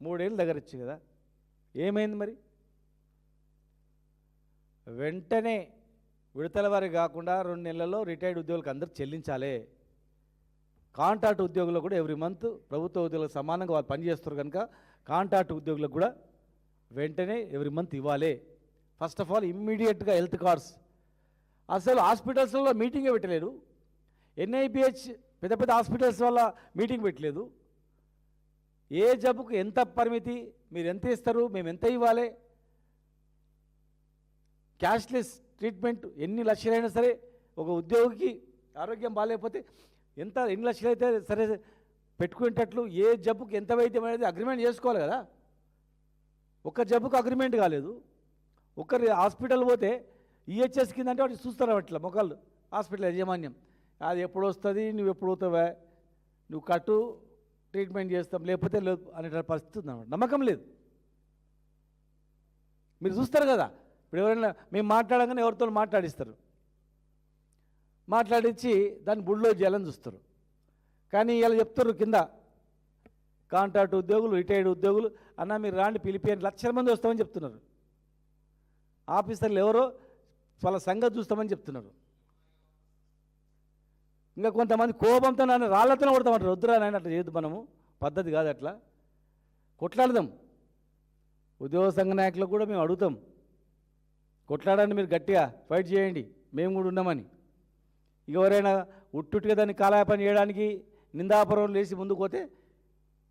3 ఏళ్ళు దగ్గర వచ్చి కదా, ఏమైంది మరి? వెంటనే విడతల వారి కాకుండా 2 నెలల్లో రిటైర్డ్ ఉద్యోగులకు అందరూ చెల్లించాలి. కాంట్రాక్ట్ ఉద్యోగులకు కూడా ఎవ్రీ మంత్ ప్రభుత్వ ఉద్యోగులకు సమానంగా వాళ్ళు పనిచేస్తారు కనుక కాంట్రాక్ట్ ఉద్యోగులకు కూడా వెంటనే ఎవ్రీ మంత్ ఇవ్వాలి. ఫస్ట్ ఆఫ్ ఆల్ ఇమ్మీడియట్గా హెల్త్ కార్డ్స్. అసలు హాస్పిటల్స్లో మీటింగే పెట్టలేదు. ఎన్ఐబిహెచ్ పెద్ద పెద్ద హాస్పిటల్స్ వల్ల మీటింగ్ పెట్టలేదు. ఏ జబ్బుకు ఎంత పరిమితి, మీరు ఎంత ఇస్తారు, మేము ఎంత ఇవ్వాలి, క్యాష్లెస్ ట్రీట్మెంట్ ఎన్ని లక్షలైనా సరే ఒక ఉద్యోగికి ఆరోగ్యం బాగాలేకపోతే ఎన్ని లక్షలు అయితే సరే పెట్టుకునేటట్లు ఏ జబ్బుకి ఎంత వైద్యం అనేది అగ్రిమెంట్ చేసుకోవాలి కదా. ఒక జబ్బుకు అగ్రిమెంట్ కాలేదు. ఒకరి హాస్పిటల్ పోతే ఈహెచ్ఎస్ కింద అంటే వాటి చూస్తారు అట్లా మొక్కలు హాస్పిటల్ యాజమాన్యం, అది ఎప్పుడు వస్తుంది, నువ్వు ఎప్పుడు అవుతావా, నువ్వు కట్టు ట్రీట్మెంట్ చేస్తాం లేకపోతే లేదు అనే పరిస్థితి ఉందన్నమాట. నమ్మకం లేదు. మీరు చూస్తారు కదా, ఇప్పుడు ఎవరైనా మేము మాట్లాడగానే ఎవరితో మాట్లాడిస్తారు, మాట్లాడించి దాన్ని బుడిలో చేయాలని చూస్తారు. కానీ ఇలా చెప్తారు కింద కాంట్రాక్ట్ ఉద్యోగులు, రిటైర్డ్ ఉద్యోగులు, అన్న మీరు రాండి పిలిపియండి, లక్షల మంది వస్తామని చెప్తున్నారు. ఆఫీసర్లు ఎవరో వాళ్ళ సంగతి చూస్తామని చెప్తున్నారు. ఇంకా కొంతమంది కోపంతో నన్ను రాళ్లతోనే కొడతామంటారు. వద్దురా నాయన అట్లా చేయొద్దు, మనము పద్ధతి కాదు, అట్లా కొట్లాడదాం. ఉద్యోగ సంఘ నాయకులకు కూడా మేము అడుగుతాం, కొట్లాడండి, మీరు గట్టిగా ఫైట్ చేయండి, మేము కూడా ఉన్నామని. ఎవరైనా ఉట్టుట్టుగా దాన్ని కాలయాపన చేయడానికి నిందాపరం లేచి ముందుకు పోతే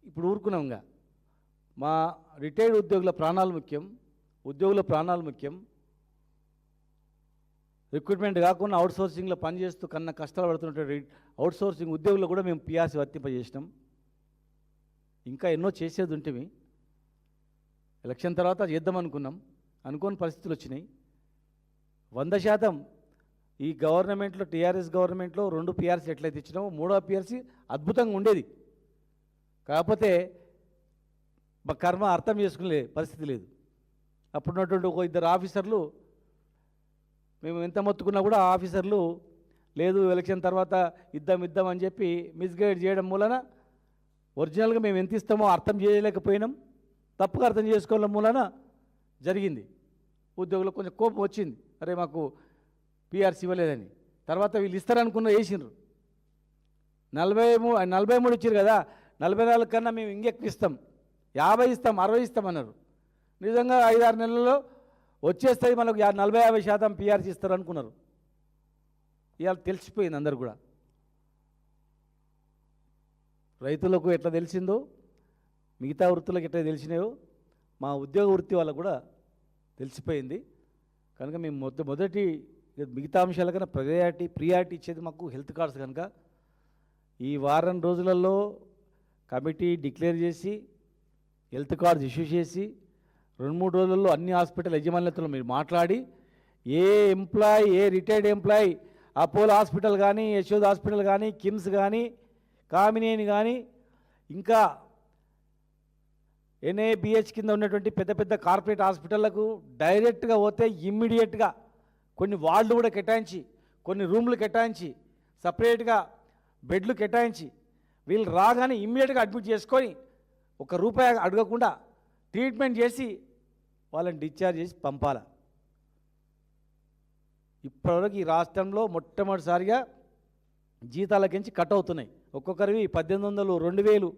ఇప్పుడు ఊరుకున్నాం. ఇంకా మా రిటైర్డ్ ఉద్యోగుల ప్రాణాలు ముఖ్యం, ఉద్యోగుల ప్రాణాలు ముఖ్యం. రిక్రూట్మెంట్ కాకుండా అవుట్సోర్సింగ్లో పనిచేస్తూ కన్నా కష్టాలు పడుతున్నటువంటి అవుట్సోర్సింగ్ ఉద్యోగులు కూడా మేము పిఆర్సీ వర్తింపజేసినాం. ఇంకా ఎన్నో చేసేది ఉంటేవి. ఎలక్షన్ తర్వాత చేద్దాం అనుకున్నాం, అనుకోని పరిస్థితులు వచ్చినాయి. 100% ఈ గవర్నమెంట్లో టీఆర్ఎస్ గవర్నమెంట్లో 2 పిఆర్సీ ఎట్లయితే ఇచ్చినామో 3వ పిఆర్సీ అద్భుతంగా ఉండేది. కాకపోతే మా కర్మ అర్థం చేసుకునే పరిస్థితి లేదు. అప్పుడున్నటువంటి ఒక 2 ఆఫీసర్లు మేము ఎంత మొత్తుకున్నా కూడా ఆఫీసర్లు లేదు ఎలక్షన్ తర్వాత ఇద్దాం అని చెప్పి మిస్గైడ్ చేయడం మూలన ఒరిజినల్గా మేము ఎంత ఇస్తామో అర్థం చేయలేకపోయినాం, తప్పుగా అర్థం చేసుకోవడం మూలన జరిగింది. ఉద్యోగులకు కొంచెం కోపం వచ్చింది, అరే మాకు పిఆర్సీ ఇవ్వలేదని. తర్వాత వీళ్ళు ఇస్తారనుకున్న వేసిండ్రు. 43 ఇచ్చారు కదా, 44 కన్నా మేము ఇంకెక్కువ ఇస్తాం, 50 ఇస్తాం, 60 ఇస్తాం అన్నారు. నిజంగా 5-6 నెలల్లో వచ్చేస్తుంది మనకు 40-50% పిఆర్సీ ఇస్తారు అనుకున్నారు. ఇవాళ తెలిసిపోయింది అందరు కూడా. రైతులకు ఎట్లా తెలిసిందో, మిగతా వృత్తులకు ఎట్లా తెలిసినాయో మా ఉద్యోగ వృత్తి వాళ్ళకు కూడా తెలిసిపోయింది. కనుక మేము మొదటి మిగతా అంశాల కన్నా ప్రియారిటీ ఇచ్చేది మాకు హెల్త్ కార్డ్స్. కనుక ఈ వారం రోజులలో కమిటీ డిక్లేర్ చేసి హెల్త్ కార్డ్స్ ఇష్యూ చేసి 2-3 రోజుల్లో అన్ని హాస్పిటల్ యజమానులతో మీరు మాట్లాడి ఏ ఎంప్లాయీ, ఏ రిటైర్డ్ ఎంప్లాయీ అపోలో హాస్పిటల్ కానీ, యశోద హాస్పిటల్ కానీ, కిమ్స్ కానీ, కామినేని కానీ, ఇంకా ఎన్ఏబిహెచ్ కింద ఉన్నటువంటి పెద్ద పెద్ద కార్పొరేట్ హాస్పిటళ్లకు డైరెక్ట్గా పోతే ఇమ్మీడియట్గా కొన్ని వార్డులు కూడా కేటాయించి, కొన్ని రూమ్లు కేటాయించి, సపరేట్గా బెడ్లు కేటాయించి వీళ్ళు రాగానే ఇమ్మీడియట్గా అడ్మిట్ చేసుకొని ₹1 అడగకుండా ట్రీట్మెంట్ చేసి వాళ్ళని డిశ్చార్జ్ చేసి పంపాల. ఇప్పటివరకు ఈ రాష్ట్రంలో మొట్టమొదటిసారిగా జీతాలకించి కట్ అవుతున్నాయి. ఒక్కొక్కరివి 1800, 2000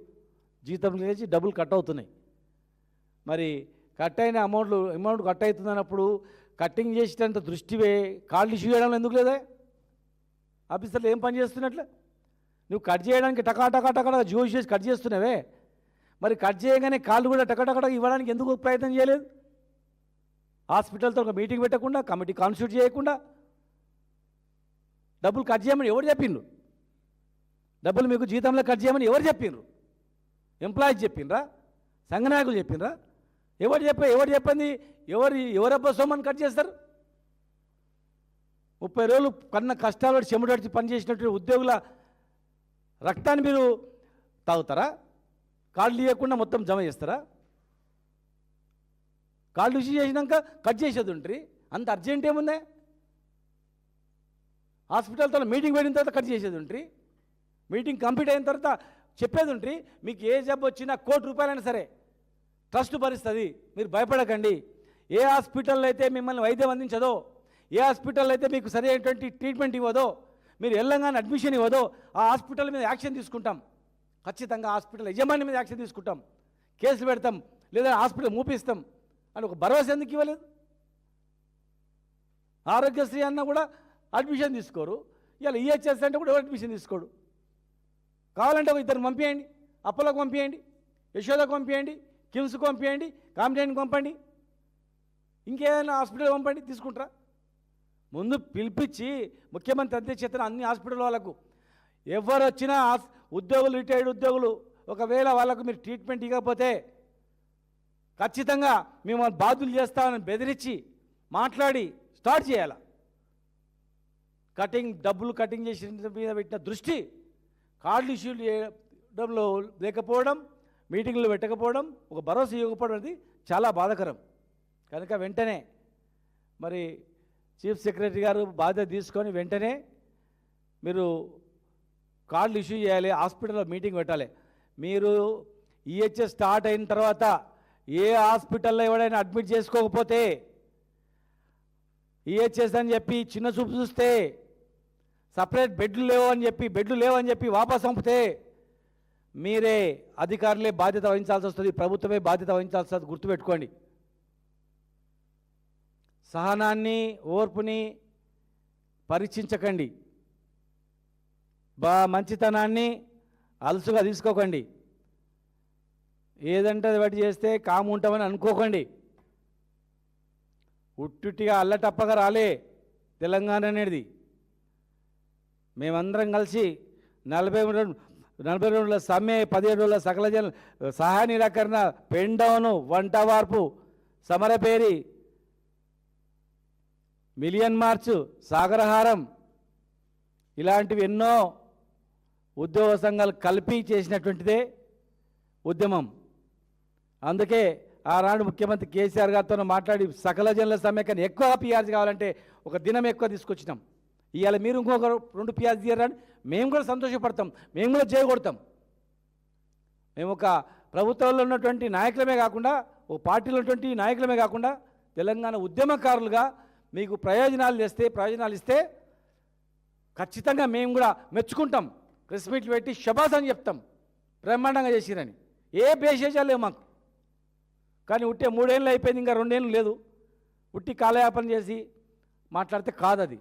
జీతం లేచి డబ్బులు కట్ అవుతున్నాయి. మరి కట్ అయిన అమౌంట్ కట్ అవుతుంది అన్నప్పుడు కట్టింగ్ చేసేటంత దృష్టివే కాళ్ళు ఇష్యూ చేయడంలో ఎందుకు లేదా? ఆఫీసర్లు ఏం పని చేస్తున్నట్లే? నువ్వు కట్ చేయడానికి టకా జ్యూస్ చేసి కట్ చేస్తున్నావే, మరి కట్ చేయగానే కాళ్ళు కూడా టకటకట ఇవ్వడానికి ఎందుకు ప్రయత్నం చేయలేదు? హాస్పిటల్తో ఒక మీటింగ్ పెట్టకుండా, కమిటీ కాన్స్టిట్యూట్ చేయకుండా డబ్బులు కట్ చేయమని ఎవరు చెప్పిండ్రు? డబ్బులు మీకు జీతంలో కట్ చేయమని ఎవరు చెప్పిండ్రు? ఎంప్లాయీస్ చెప్పిండ్రా? సంఘ నాయకులు చెప్పిండ్రా? ఎవరు చెప్పింది? ఎవరబ్బా సొమ్మని కట్ చేస్తారు? 30 రోజులు కన్నా కష్టాలు చెమటడిచి పనిచేసినటువంటి ఉద్యోగుల రక్తాన్ని మీరు తాగుతారా? కార్డులు ఇవ్వకుండా మొత్తం జమ చేస్తారా? కార్డులు ఇష్యూ చేసినాక కట్ చేసేది ఉంటుంది. అంత అర్జెంట్ ఏముందే? హాస్పిటల్తో మీటింగ్ పెట్టిన తర్వాత కట్ చేసేది ఉంటుంది. మీటింగ్ కంప్లీట్ అయిన తర్వాత చెప్పేది ఉంటుంది, మీకు ఏ జబ్బు వచ్చినా ₹1,00,00,000 సరే ట్రస్ట్ భరిస్తుంది. మీరు భయపడకండి. ఏ హాస్పిటల్లో అయితే మిమ్మల్ని వైద్యం అందించదో, ఏ హాస్పిటల్లో అయితే మీకు సరైనటువంటి ట్రీట్మెంట్ ఇవ్వదో, మీరు వెళ్ళంగానే అడ్మిషన్ ఇవ్వదో, ఆ హాస్పిటల్ మీద యాక్షన్ తీసుకుంటాం. ఖచ్చితంగా హాస్పిటల్ యజమాని మీద యాక్షన్ తీసుకుంటాం, కేసులు పెడతాం, లేదా హాస్పిటల్ మూపిస్తాం అని ఒక భరోసా ఎందుకు ఇవ్వలేదు? ఆరోగ్యశ్రీ అన్న కూడా అడ్మిషన్ తీసుకోరు. ఇలా ఈహెచ్ఎస్ అంటే కూడా అడ్మిషన్ తీసుకోడు. కావాలంటే ఒక ఇద్దరు పంపించండి, అప్పలోకి పంపించండి, యశోదకు పంపించండి, కిమ్స్కి పంపించండి, కామినేనికి పంపండి, ఇంకేదైనా హాస్పిటల్ పంపండి, తీసుకుంటారా? ముందు పిలిపించి ముఖ్యమంత్రి అధ్యక్షతన అన్ని హాస్పిటల్ వాళ్ళకు ఎవరు వచ్చినా ఉద్యోగులు, రిటైర్డ్ ఉద్యోగులు ఒకవేళ వాళ్ళకు మీరు ట్రీట్మెంట్ ఇవ్వకపోతే ఖచ్చితంగా మేము బాధ్యులు చేస్తామని బెదిరించి మాట్లాడి స్టార్ట్ చేయాలి. డబ్బులు కటింగ్ చేసిన మీద పెట్టిన దృష్టి, కార్డులు ఇష్యూ చేయడంలో లేకపోవడం, మీటింగ్లు పెట్టకపోవడం, ఒక భరోసా ఇవ్వకపోవడం అనేది చాలా బాధాకరం. కనుక వెంటనే మరి చీఫ్ సెక్రటరీ గారు బాధ్యత తీసుకొని వెంటనే మీరు కార్డులు ఇష్యూ చేయాలి, హాస్పిటల్లో మీటింగ్ పెట్టాలి. మీరు ఈహెచ్ఎస్ స్టార్ట్ అయిన తర్వాత ఏ హాస్పిటల్లో ఎవడైనా అడ్మిట్ చేసుకోకపోతే, ఈహెచ్ఎస్ అని చెప్పి చిన్న చూపు చూస్తే, సపరేట్ బెడ్లు లేవని చెప్పి వాపస్ పంపితే మీరే అధికారులే బాధ్యత వహించాల్సి వస్తుంది, ప్రభుత్వమే బాధ్యత వహించాల్సి వస్తుంది. గుర్తుపెట్టుకోండి. సహనాన్ని, ఓర్పుని పరీక్షించకండి. మంచితనాన్ని అలసుగా తీసుకోకండి. ఏదంటే అది బట్టి చేస్తే కాము ఉంటామని అనుకోకండి. ఉట్టుట్టిగా అల్లటప్పగా రాలే తెలంగాణ అనేది. మేమందరం కలిసి 40 రోజుల సమ్మె, 17 రోజుల సకల జన సహాయ నిరాకరణ, పెండౌను, వంట వార్పు, సమరపేరి, మిలియన్ మార్చు, సాగరహారం ఇలాంటివి ఎన్నో ఉద్యోగ సంఘాలు కలిపి చేసినటువంటిదే ఉద్యమం. అందుకే ఆనాడు ముఖ్యమంత్రి కేసీఆర్ గారితో మాట్లాడి సకల జనుల సమ్మె కానీ ఎక్కువ పిఆర్సీ కావాలంటే ఒక దినం ఎక్కువ తీసుకొచ్చినాం. ఇవాళ మీరు ఇంకొక 2 పిఆర్సీ తీయరని మేము కూడా సంతోషపడతాం, మేము కూడా చేయగొడతాం. మేము ఒక ప్రభుత్వంలో ఉన్నటువంటి నాయకులమే కాకుండా, ఒక పార్టీలో ఉన్నటువంటి నాయకులమే కాకుండా, తెలంగాణ ఉద్యమకారులుగా మీకు ప్రయోజనాలు ఇస్తే ఖచ్చితంగా మేము కూడా మెచ్చుకుంటాం. ప్రెస్ మీట్లు పెట్టి శబాస్ అని చెప్తాం, బ్రహ్మాండంగా చేసిరని. ఏ బేషేజాలు లేవు మాకు. కానీ ఉట్టే 3 ఏళ్ళు అయిపోయింది, ఇంకా 2 ఏళ్ళు లేదు. ఉట్టి కాలయాపన చేసి మాట్లాడితే కాదు అది.